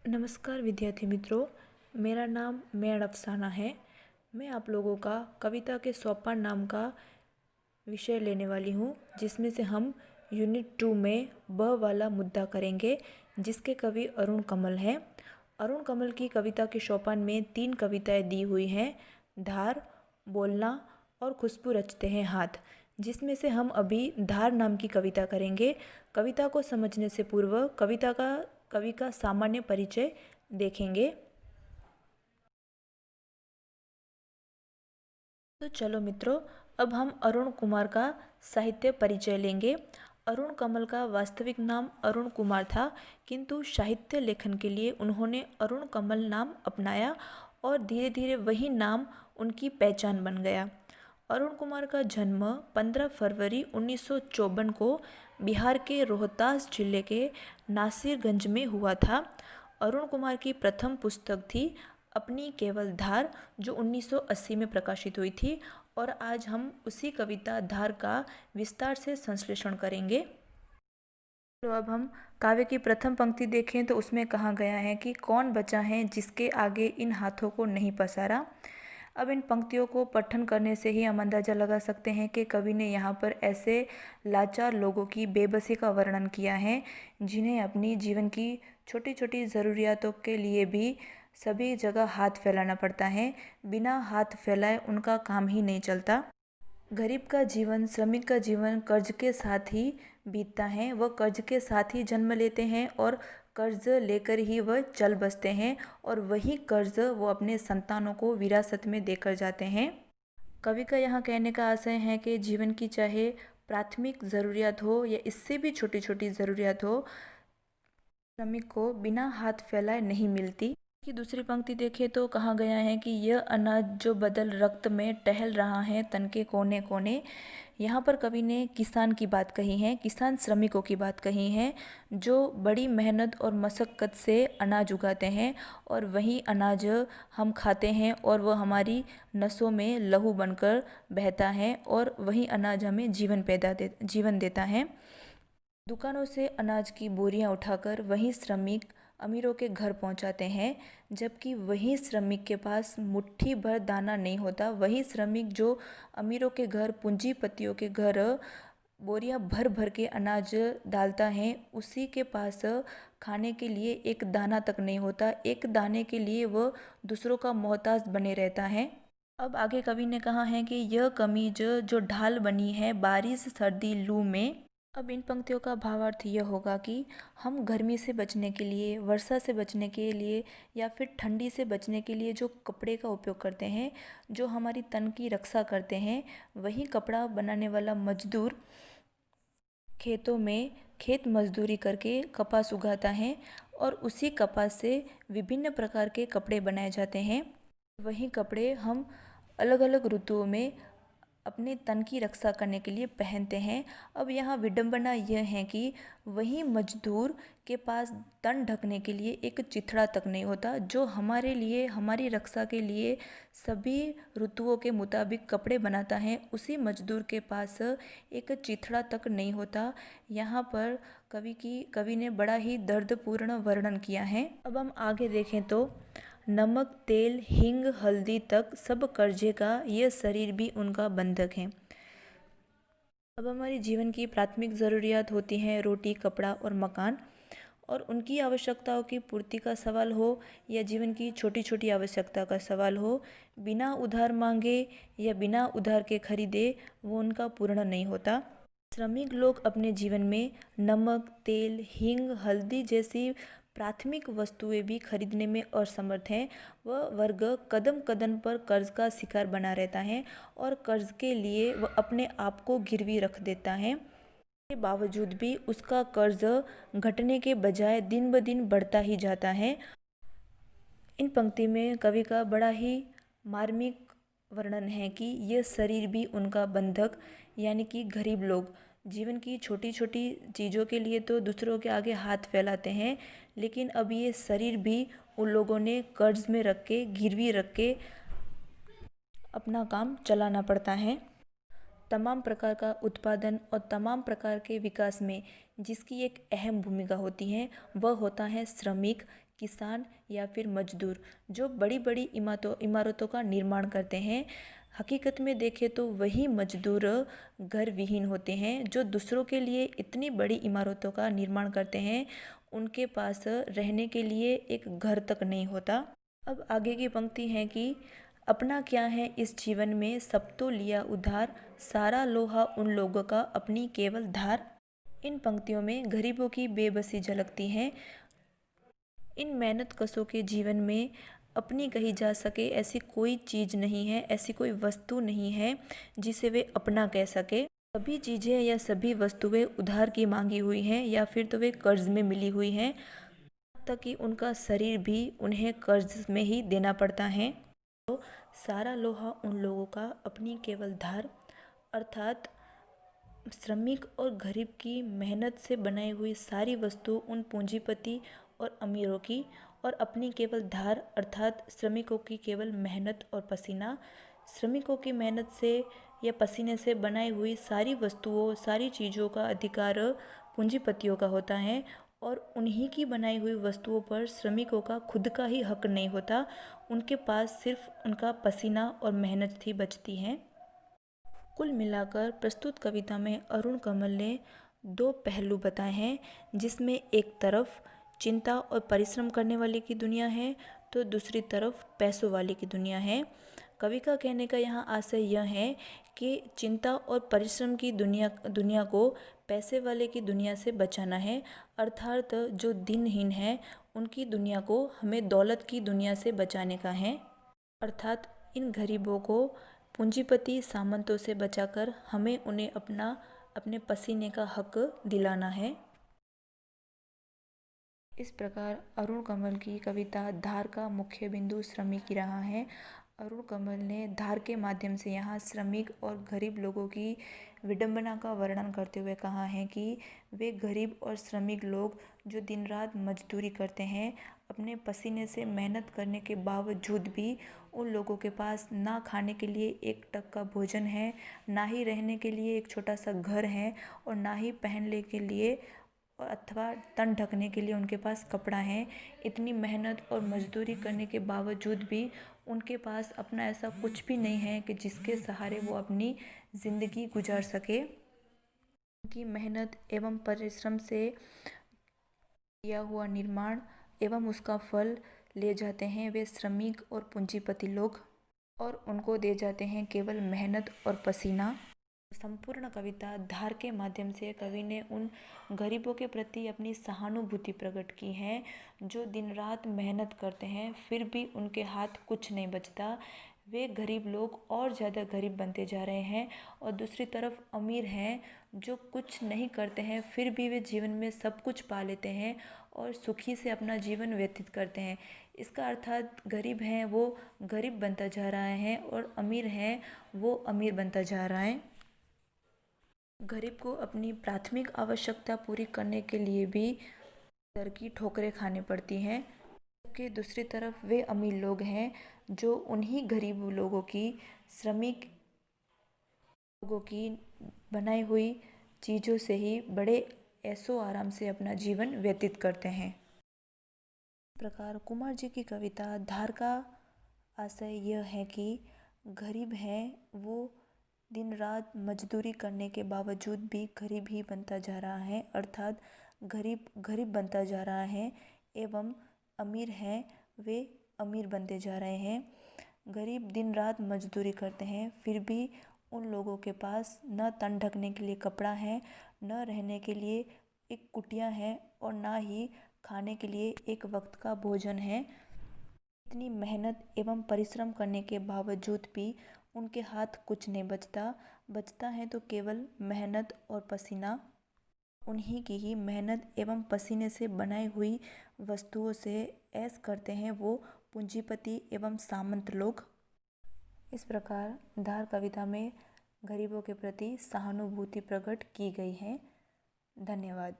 नमस्कार विद्यार्थी मित्रों, मेरा नाम मेड अफसाना है। मैं आप लोगों का कविता के सोपान नाम का विषय लेने वाली हूँ, जिसमें से हम यूनिट 2 में ब वाला मुद्दा करेंगे, जिसके कवि अरुण कमल हैं। अरुण कमल की कविता के सोपान में 3 कविताएं दी हुई हैं, धार, बोलना और खुशबू रचते हैं हाथ, जिसमें से हम अभी धार नाम की कविता करेंगे। कविता को समझने से पूर्व कवि का सामान्य परिचय देखेंगे। तो चलो मित्रों, अब हम अरुण कुमार का साहित्य परिचय लेंगे। अरुण कमल का वास्तविक नाम अरुण कुमार था, किंतु साहित्य लेखन के लिए उन्होंने अरुण कमल नाम अपनाया और धीरे धीरे वही नाम उनकी पहचान बन गया। अरुण कुमार का जन्म 15 फरवरी 1954 को बिहार के रोहतास जिले के नासिरगंज में हुआ था। अरुण कुमार की प्रथम पुस्तक थी अपनी केवल धार, जो 1980 में प्रकाशित हुई थी, और आज हम उसी कविता धार का विस्तार से संश्लेषण करेंगे। तो अब हम काव्य की प्रथम पंक्ति देखें तो उसमें कहा गया है कि कौन बचा है जिसके आगे इन हाथों को नहीं पसारा। अब इन पंक्तियों को पठन करने से ही हम अंदाज़ा लगा सकते हैं कि कवि ने यहाँ पर ऐसे लाचार लोगों की बेबसी का वर्णन किया है, जिन्हें अपनी जीवन की छोटी छोटी ज़रूरियातों के लिए भी सभी जगह हाथ फैलाना पड़ता है। बिना हाथ फैलाए उनका काम ही नहीं चलता। गरीब का जीवन, श्रमिक का जीवन कर्ज के साथ ही बीतता है। वह कर्ज के साथ ही जन्म लेते हैं और कर्ज लेकर ही वह चल बसते हैं, और वही कर्ज वो अपने संतानों को विरासत में देकर जाते हैं। कवि का यहाँ कहने का आशय है कि जीवन की चाहे प्राथमिक ज़रूरियात हो या इससे भी छोटी छोटी ज़रूरियात हो, श्रमिक को बिना हाथ फैलाए नहीं मिलती। की दूसरी पंक्ति देखें तो कहा गया है कि यह अनाज जो बदल रक्त में टहल रहा है तन के कोने कोने। यहाँ पर कवि ने किसान की बात कही है, किसान श्रमिकों की बात कही है, जो बड़ी मेहनत और मशक्क़त से अनाज उगाते हैं, और वही अनाज हम खाते हैं और वह हमारी नसों में लहू बनकर बहता है, और वही अनाज हमें जीवन देता है। दुकानों से अनाज की बोरियां उठाकर वही श्रमिक अमीरों के घर पहुंचाते हैं, जबकि वही श्रमिक के पास मुट्ठी भर दाना नहीं होता। वही श्रमिक जो अमीरों के घर, पूंजीपतियों के घर बोरियां भर भर के अनाज डालता है, उसी के पास खाने के लिए एक दाना तक नहीं होता। एक दाने के लिए वह दूसरों का मोहताज बने रहता है। अब आगे कवि ने कहा है कि यह कमीज जो ढाल बनी है बारिश सर्दी लू में। अब इन पंक्तियों का भावार्थ यह होगा कि हम गर्मी से बचने के लिए, वर्षा से बचने के लिए या फिर ठंडी से बचने के लिए जो कपड़े का उपयोग करते हैं, जो हमारी तन की रक्षा करते हैं, वही कपड़ा बनाने वाला मजदूर खेतों में खेत मजदूरी करके कपास उगाता है, और उसी कपास से विभिन्न प्रकार के कपड़े बनाए जाते हैं। वही कपड़े हम अलग अलग ऋतुओं में अपने तन की रक्षा करने के लिए पहनते हैं। अब यहाँ विडंबना यह है कि वही मजदूर के पास तन ढकने के लिए एक चिथड़ा तक नहीं होता, जो हमारे लिए, हमारी रक्षा के लिए सभी ऋतुओं के मुताबिक कपड़े बनाता है। उसी मजदूर के पास एक चिथड़ा तक नहीं होता। यहाँ पर कवि ने बड़ा ही दर्दपूर्ण वर्णन किया है। अब हम आगे देखें तो नमक, तेल, हींग, हल्दी तक सब कर्जे का, यह शरीर भी उनका बंधक है। अब हमारी जीवन की प्राथमिक ज़रूरियात होती हैं रोटी, कपड़ा और मकान, और उनकी आवश्यकताओं की पूर्ति का सवाल हो या जीवन की छोटी छोटी आवश्यकता का सवाल हो, बिना उधार मांगे या बिना उधार के खरीदे वो उनका पूर्ण नहीं होता। श्रमिक लोग अपने जीवन में नमक, तेल, हींग, हल्दी जैसी प्राथमिक वस्तुएं भी खरीदने में असमर्थ हैं। वह वर्ग कदम कदम पर कर्ज का शिकार बना रहता है, और कर्ज के लिए वह अपने आप को गिरवी रख देता है। के बावजूद भी उसका कर्ज घटने के बजाय दिन ब दिन बढ़ता ही जाता है। इन पंक्ति में कवि का बड़ा ही मार्मिक वर्णन है कि यह शरीर भी उनका बंधक, यानी कि गरीब लोग जीवन की छोटी छोटी चीज़ों के लिए तो दूसरों के आगे हाथ फैलाते हैं, लेकिन अब ये शरीर भी उन लोगों ने कर्ज में रख के, गिरवी रख के अपना काम चलाना पड़ता है। तमाम प्रकार का उत्पादन और तमाम प्रकार के विकास में जिसकी एक अहम भूमिका होती है, वह होता है श्रमिक, किसान या फिर मजदूर जो बड़ी बड़ी इमारतों का निर्माण करते हैं, हकीकत में देखें तो वही मजदूर घर विहीन होते हैं। जो दूसरों के लिए इतनी बड़ी इमारतों का निर्माण करते हैं, उनके पास रहने के लिए एक घर तक नहीं होता। अब आगे की पंक्ति है कि अपना क्या है इस जीवन में, सब तो लिया उधार, सारा लोहा उन लोगों का अपनी केवल धार। इन पंक्तियों में गरीबों की बेबसी झलकती है। इन मेहनत कशों के जीवन में अपनी कही जा सके ऐसी कोई चीज़ नहीं है, ऐसी कोई वस्तु नहीं है जिसे वे अपना कह सके। सभी चीज़ें या सभी वस्तुएं उधार की मांगी हुई हैं या फिर तो वे कर्ज में मिली हुई हैं, तक कि उनका शरीर भी उन्हें कर्ज में ही देना पड़ता है। तो सारा लोहा उन लोगों का अपनी केवल धार, अर्थात श्रमिक और गरीब की मेहनत से बनाई हुई सारी वस्तु उन पूंजीपति और अमीरों की, और अपनी केवल धार अर्थात श्रमिकों की केवल मेहनत और पसीना। श्रमिकों की मेहनत से या पसीने से बनाई हुई सारी वस्तुओं, सारी चीज़ों का अधिकार पूंजीपतियों का होता है, और उन्हीं की बनाई हुई वस्तुओं पर श्रमिकों का खुद का ही हक नहीं होता। उनके पास सिर्फ उनका पसीना और मेहनत ही बचती है। कुल मिलाकर प्रस्तुत कविता में अरुण कमल ने दो पहलू बताए हैं, जिसमें एक तरफ चिंता और परिश्रम करने वाले की दुनिया है तो दूसरी तरफ पैसों वाले की दुनिया है। कवि का कहने का यहाँ आशय यह है कि चिंता और परिश्रम की दुनिया को पैसे वाले की दुनिया से बचाना है, अर्थात जो दिनहीन है उनकी दुनिया को हमें दौलत की दुनिया से बचाने का है। अर्थात इन गरीबों को पूंजीपति सामंतों से बचाकर हमें उन्हें अपने पसीने का हक दिलाना है। इस प्रकार अरुण कमल की कविता धार का मुख्य बिंदु श्रमिक ही रहा है। अरुण कमल ने धार के माध्यम से यहाँ श्रमिक और गरीब लोगों की विडंबना का वर्णन करते हुए कहा है कि वे गरीब और श्रमिक लोग जो दिन रात मजदूरी करते हैं, अपने पसीने से मेहनत करने के बावजूद भी उन लोगों के पास ना खाने के लिए एक टक का भोजन है, ना ही रहने के लिए एक छोटा सा घर है, और ना ही पहनने के लिए अथवा तन ढकने के लिए उनके पास कपड़ा है। इतनी मेहनत और मजदूरी करने के बावजूद भी उनके पास अपना ऐसा कुछ भी नहीं है कि जिसके सहारे वो अपनी ज़िंदगी गुजार सके। उनकी मेहनत एवं परिश्रम से किया हुआ निर्माण एवं उसका फल ले जाते हैं वे श्रमिक और पूंजीपति लोग, और उनको दे जाते हैं केवल मेहनत और पसीना। संपूर्ण कविता धार के माध्यम से कवि ने उन गरीबों के प्रति अपनी सहानुभूति प्रकट की है जो दिन रात मेहनत करते हैं फिर भी उनके हाथ कुछ नहीं बचता। वे गरीब लोग और ज़्यादा गरीब बनते जा रहे हैं, और दूसरी तरफ अमीर हैं जो कुछ नहीं करते हैं फिर भी वे जीवन में सब कुछ पा लेते हैं और सुखी से अपना जीवन व्यतीत करते हैं। इसका अर्थात गरीब हैं वो गरीब बनता जा रहा है और अमीर हैं वो अमीर बनता जा रहा है। गरीब को अपनी प्राथमिक आवश्यकता पूरी करने के लिए भी दर की ठोकरें खानी पड़ती हैं, जबकि दूसरी तरफ वे अमीर लोग हैं जो उन्हीं गरीब लोगों की, श्रमिक लोगों की बनाई हुई चीज़ों से ही बड़े ऐशो आराम से अपना जीवन व्यतीत करते हैं। इस प्रकार कुमार जी की कविता धार का आशय यह है कि गरीब हैं वो दिन रात मजदूरी करने के बावजूद भी गरीब ही बनता जा रहा है, अर्थात गरीब गरीब बनता जा रहा है, एवं अमीर हैं वे अमीर बनते जा रहे हैं। गरीब दिन रात मजदूरी करते हैं फिर भी उन लोगों के पास न तन ढकने के लिए कपड़ा है, न रहने के लिए एक कुटिया है, और ना ही खाने के लिए एक वक्त का भोजन है। इतनी मेहनत एवं परिश्रम करने के बावजूद भी उनके हाथ कुछ नहीं बचता है तो केवल मेहनत और पसीना। उन्हीं की ही मेहनत एवं पसीने से बनाई हुई वस्तुओं से ऐश करते हैं वो पूंजीपति एवं सामंत लोग। इस प्रकार धार कविता में गरीबों के प्रति सहानुभूति प्रकट की गई है। धन्यवाद।